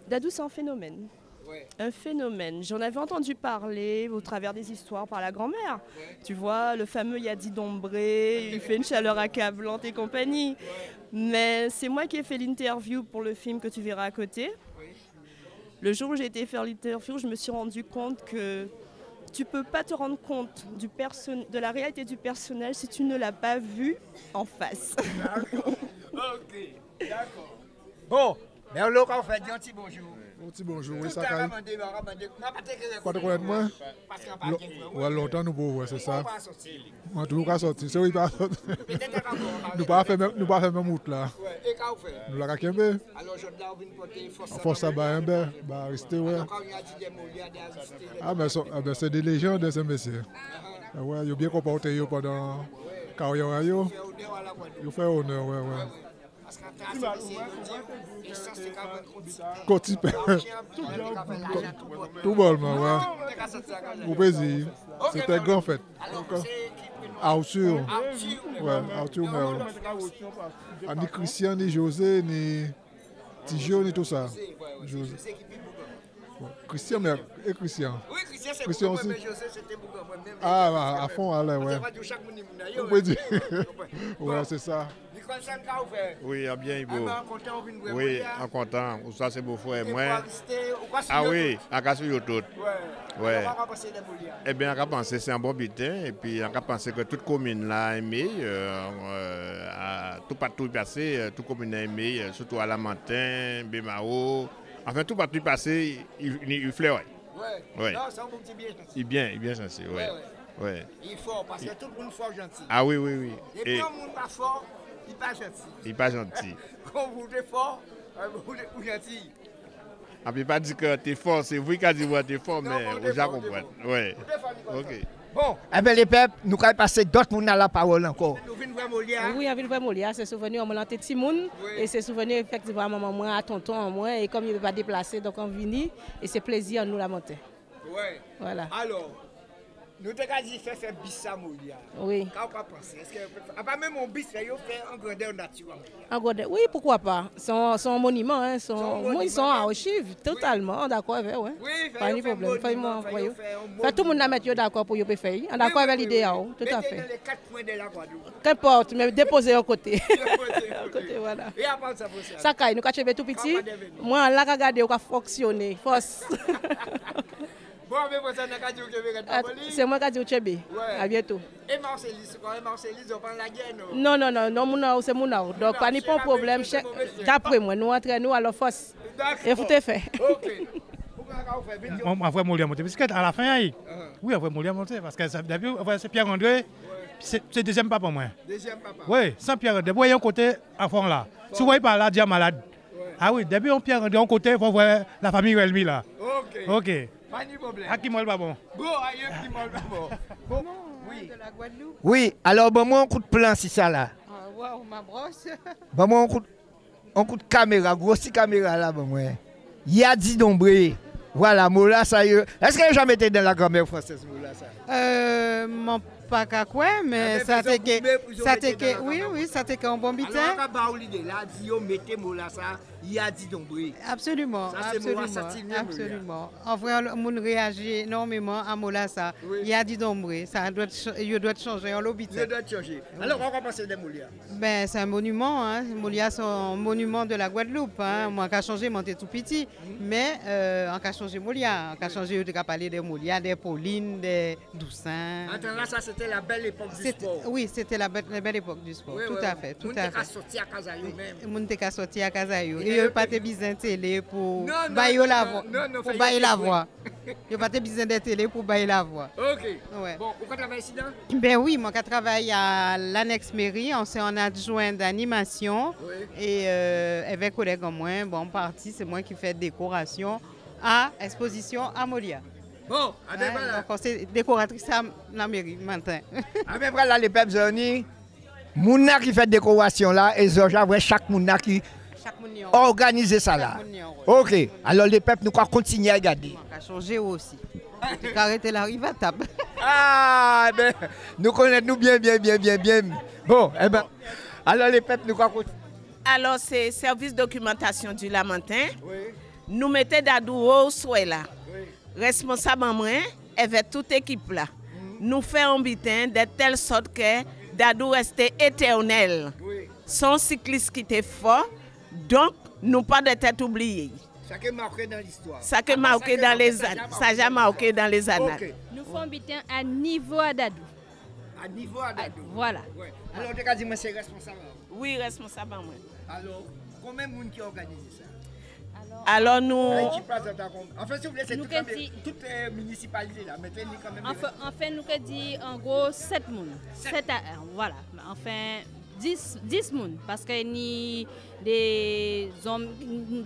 Dadou, c'est un phénomène. Ouais. Un phénomène. J'en avais entendu parler au travers des histoires par la grand-mère. Ouais. Tu vois, le fameux Yadi Dombré, il fait une chaleur accablante et compagnie. Ouais. Mais c'est moi qui ai fait l'interview pour le film que tu verras à côté. Ouais. Le jour où j'ai été faire l'interview, je me suis rendu compte que tu ne peux pas te rendre compte de la réalité du personnage si tu ne l'as pas vu en face. D'accord. Ok, d'accord. Bon, Merlot, on fait un petit bonjour. Un petit bonjour, oui, ça caille. Pas de connaître moi? Ouais, longtemps nous pouvons, c'est ça. Moi, toujours qu'à sortir, c'est oui, pas sortir. Nous pas faire même route là. Et quand vous faites? Nous la raquembe. Alors, je dois venir porter force. Force à Baïmbe, bah, rester, ouais. Ah, mais c'est des légendes de ces messieurs. Ouais, ils ont bien comporté pendant la carrière. Ils ont fait honneur, ouais, ouais. Côté tout bon, ouais. Au plaisir. C'était grand fête. Arthur. Ouais, Arthur Merlot. Ni Christian, ni José, ni Tijo, ni tout ça. Christian et Christian. Oui, Christian aussi. Ah, à fond, allez, ouais. On peut dire. Ouais, c'est ça. Oui, bien, Ibo. Oui, en content. Ça, c'est beau frère. Moi. Ah oui, à Cassou tout. Ouais. Eh bien, on a pensé que c'est un bon bitin. Et puis, on a pensé que toute commune l'a aimé. Tout partout passé, toute commune a aimé, surtout à Lamantin, Bémao. Enfin, tout partout passé, il fleurit. Ouais. Non, c'est un bon petit bien. Il est bien censé, ouais. Il est fort, parce que tout le monde est fort gentil. Ah oui. Et puis, le monde pas fort, Il n'est pas gentil. Il n'est pas gentil. Quand vous êtes fort, vous êtes gentil. On ne peut pas dire que tu es fort, c'est vous qui avez dit que tu es fort, mais vous avez compris. Oui. OK. Bon, eh bien les peuples, nous allons passer d'autres monde à la parole encore. Oui, on vient voir Molia, c'est souvenir on m'a petit monde et c'est souvenir effectivement à maman moi, à tonton moi et comme il ne veut pas déplacer donc on vient et c'est plaisir nous la monter. Oui. Voilà. Alors, nous avons dit faire bis à Molia. Oui. Quand on pense, est-ce que pas même mon bis fait en grandeur nature? En grandeur, oui, pourquoi pas. Son monument, hein, ils sont à archives totalement d'accord avec ouais. Oui, pas de problème. Fait tout le monde mettre d'accord pour y faire. On d'accord avec l'idée tout à fait. Les 4 points de la Guadeloupe. Qu'importe, mais déposer à côté. À côté voilà. Et après ça ça caille, nous cachons tout petit. Moi là regarder on va fonctionner, force. Bon, mais vous avez dit que c'est moi qui ai dit au Tchébé. À bientôt. Et Marcelis, on parle la guerre, non, c'est mon nom. Donc, pas de problème. D'après moi, nous entraînons à la force. Et vous te fait. Ok. On va Molia monter. Parce qu'à la fin, oui, on va Molia monter. Parce que c'est Pierre-André, c'est deuxième papa, moi. Deuxième papa. Oui, sans Pierre-André. Vous voyez un côté à fond là. Si vous voyez par là, déjà malade. Ah oui, depuis on Pierre-André, un côté, il faut voir la famille Relmi là. Ok. Pas de problème. À qui moi le bon. Bon, à qui moi le bon. Oui. De la Guadeloupe. Oui, alors bon moi un coup de plan si ça là. Ah waouh, ma brosse. Bon moi un coup de caméra, grosse caméra là bon moi. Il y a dit Dombré. Voilà, Mola ça y est. Est-ce que jamais été dans la grammaire française Mola ça? Mon pas qu'à quoi, mais ça t'est que oui, ça t'est qu'un bon bitin. Alors on va l'idée là, dit on mettez Mola ça, il y a dit Dombré. Absolument, absolument. En vrai, on réagit énormément à Mola ça. Il y a dit Dombré, ça doit changer en l'obité. Ça doit changer. Alors on va passer des Molia. Ben c'est un monument, hein. Molia c'est un monument de la Guadeloupe, hein. Moi qui a changé, moi tout petit, mais on a changé Molia, on a changé, on a parlé des Molia, des Pauline, des Doussin. Attends là ça c'était la belle époque du sport. Oui, c'était la belle époque du sport. Tout à fait, tout à fait. Sorti à Kazayo même. Moun te ka sorti à Kazayo. Et pas te besoin de télé pour bailler la voix. Pour bailler la voix. Il pas te besoin de télé pour bailler la voix. OK. Ouais. Bon, vous travaillez ici là? Ben oui, moi je travaille à l'annexe mairie, on s'est en adjoint d'animation et avec collègues comme moi, bon parti, c'est moi qui fais décoration à exposition à Molia. Bon, à donc on s'est décoratrice à la mairie matin. À peu près là les peuples zoni, mouna qui fait décoration là et j'avais chaque mouna qui organiser ça là. OK. Alors les peuples nous quoi continuer à regarder. On a changé aussi. Tu arrêter la rive à table. Ah ben nous connaissons bien. Bon, eh ben alors les peuples nous quoi continuer. Alors c'est service documentation du Lamentin. Oui. Nous mettons Dadou au souhait là. Responsable en moi avec toute équipe là. Nous faisons un bitin de telle sorte que Dadou restait éternel. Oui. Son cycliste qui était fort, donc nous pas de tête oubliée. Ça qui est marqué dans l'histoire. Ça qui est marqué dans les annales. Ça a marqué dans les annales. Okay. Nous faisons un bitin à niveau à Dadou. À niveau à Dadou. Voilà. Ouais. Alors tu as dit moi c'est responsable. Oui, responsable en moi. Alors combien de monde qui organise ça? Alors nous... En fait, s'il vous plaît, c'est toute municipalité là. Mettez-les quand même... Enfin, nous avons dit en gros 7 personnes. 7 voilà. Enfin, 10 personnes. Parce qu'il y a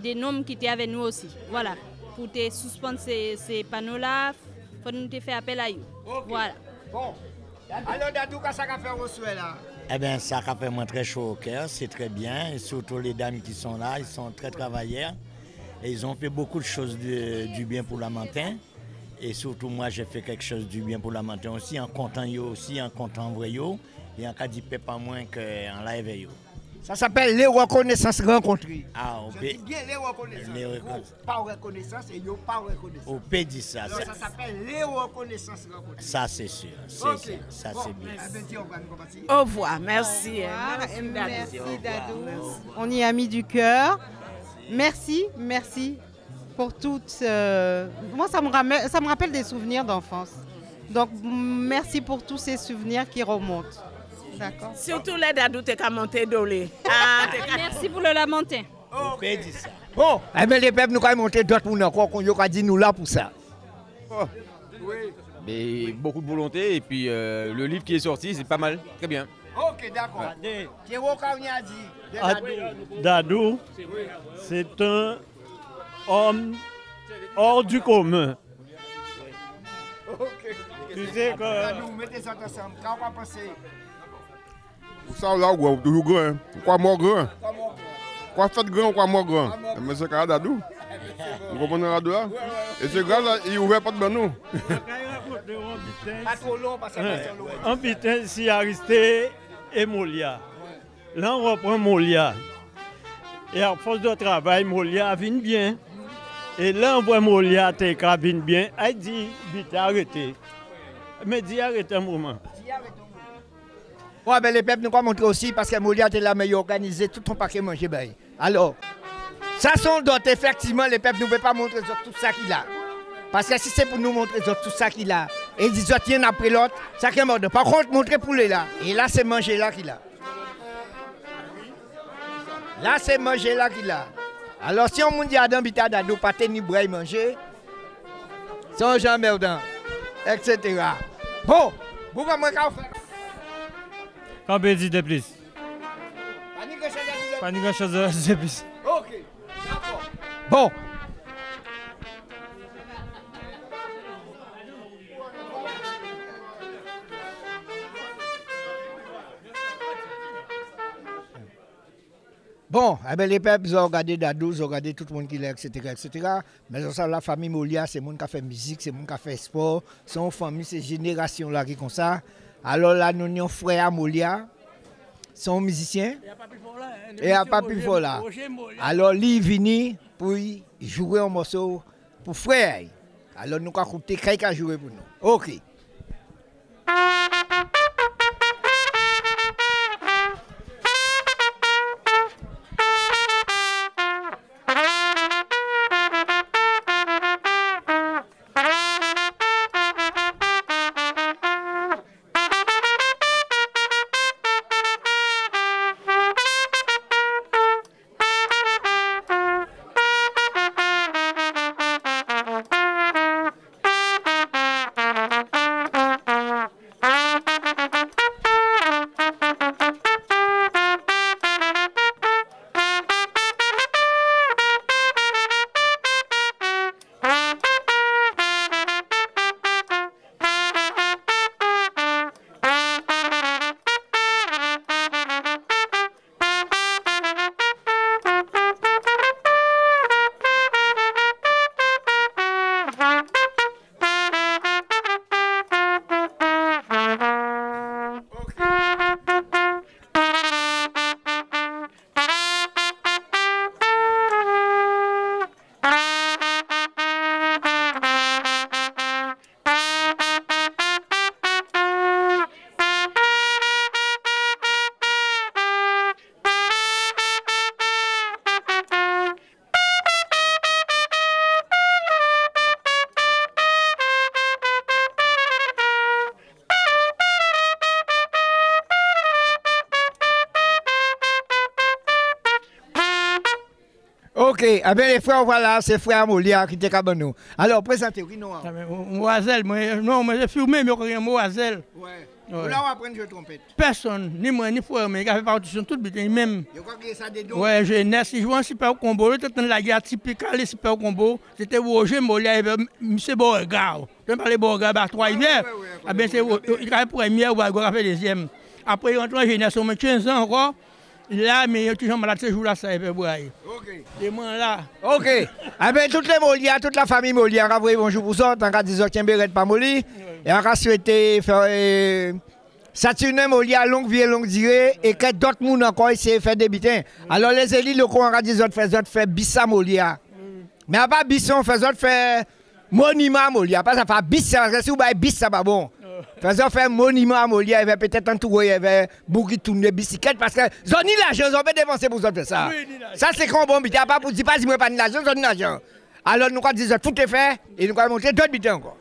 des noms qui étaient avec nous aussi. Voilà. Pour te suspendre ces panneaux-là, il faut nous faire appel à eux. Okay. Voilà. Bon. Alors, Dadou, qu'est-ce que ça fait au souhait là? Eh bien, ça a fait moi très chaud au cœur. C'est très bien. Et surtout les dames qui sont là, ils sont très travailleurs. Et ils ont fait beaucoup de choses du bien pour Lamentin. Et surtout, moi, j'ai fait quelque chose du bien pour Lamentin aussi, en comptant eux aussi, en comptant vrai eux, et en cas d'y pas moins qu'en live eux. Ça s'appelle les reconnaissances rencontrées. Ah, je dis bien les reconnaissances. Pas reconnaissance et yo pas reconnaissance. Au P dit ça. Alors, ça s'appelle les reconnaissances rencontrées. Ça, c'est sûr. Okay. Ça, bon, c'est bien. Au revoir. Merci. Merci Dadou. On y a mis du cœur. Merci pour toutes. Moi, ça me rappelle des souvenirs d'enfance. Donc, merci pour tous ces souvenirs qui remontent. D'accord. Surtout les Dadou, tu as monté d'olé. Merci pour le Lamentin. Okay. Dit ça. Bon, eh bien, les peuples nous ont monté d'autres pour nous encore, qu'on a dit nous là pour ça. Oh. Oui. Mais beaucoup de volonté et puis le livre qui est sorti, c'est pas mal, très bien. Ok, d'accord. Qui est a dit? Dadou, c'est un homme hors du commun. Ok. Tu sais que... Dadou, mettez ça ensemble. Quand on va penser? Ça, là, toujours grand. Quoi, mort grand? Quoi, fait grand, quoi, mort grand? Mais c'est quand Dadou. Vous comprenez Dadou là? Et ce gars-là, il ouvert pas de nous. Pas trop long, parce que c'est long. Un bitin, si Aristé et Molia. Là, on reprend Molia. Et à force de travail, Molia vient bien. Et là, on voit Molia, t'es vient bien. Elle dit, vite, arrêtez. Mais dis, arrêtez un moment. Ouais, ben les peuples nous ont montré aussi parce que Molia était là, mais organisé tout ton paquet manger. Ben. Alors, ça sont d'autres, effectivement, les peuples ne peuvent pas montrer tout ça qu'il a. Parce que si c'est pour nous montrer tout ça qu'il a, et ils disent tiens après l'autre, ça qui est mort. Par contre, montrer pour les là. Et là, c'est manger là qu'il a. Là, c'est manger là qu'il a. Alors, si on dit à Dambita Dadou, pas tenir boire manger, sans jamais merdant, etc. Bon, vous comment vous faites? Quand on dit de plus? Pas de chose de plus. Ok, d'accord. Bon. Bon, eh ben les peuples ils ont regardé Dadou, ils ont regardé tout le monde qui est, etc. Mais ça, la famille Molia, c'est le monde qui a fait musique, c'est le monde qui a fait sport. C'est une famille, c'est génération là qui est comme ça. Alors là, nous avons frère Molia, sont musiciens. Et il n'y a pas plus fort là. Alors, lui, il vient pour jouer un morceau pour frère. Alors, nous avons écouté quelqu'un jouer pour nous. Ok. Ok, eh bien les frères, voilà, c'est frère Molia qui était à nous. Alors, présentez-vous, non? Moiselle, non, mais j'ai filmé, mais rien, Moiselle. Ouais. Vous là, on apprend de jouer trompette? Personne, ni moi, ni frère, mais il a fait partition toute bite, même. Je crois que ça des dons. Ouais, jeunesse, il jouait un super combo, c'était la guerre typique, les super combo. C'était Roger Molia, et M. Beauregard. Je parlais de Beauregard, à 3 hivers. Ah bien, il a fait première, ou il a fait deuxième. Après, il rentre en jeunesse, on met 15 ans encore. Là, mais il y a toujours malade ce jour-là, ça, il fait boire. Ok. Et moi, là. Ok. Eh bien, toutes les Molia, toute la famille Molia, on va bonjour pour ça. Tant qu'à 10 h, tiens, Bérette pas Moli. Et on va souhaiter faire. Saturnin Molia, longue vie et longue durée. Et que d'autres monde encore essaient de faire des bitins. Alors, les élus locaux, on va dire, faire Bissa Molia. Mais à part Bissa, on fait monument Molia. Pas ça fait Bissa, parce que si vous avez Bissa, pas bon. Faisons faire monument à Molia, il va peut-être entourer, il va beaucoup tourner bicyclette parce que ils ont ni l'argent, ils ont pas dépensé pour faire ça. Ça c'est qu'on bon but, pas pour dire pas si moi pas de l'argent, ils ont ni l'argent. Alors nous allons dire tout est fait et nous allons montrer d'autres butins encore.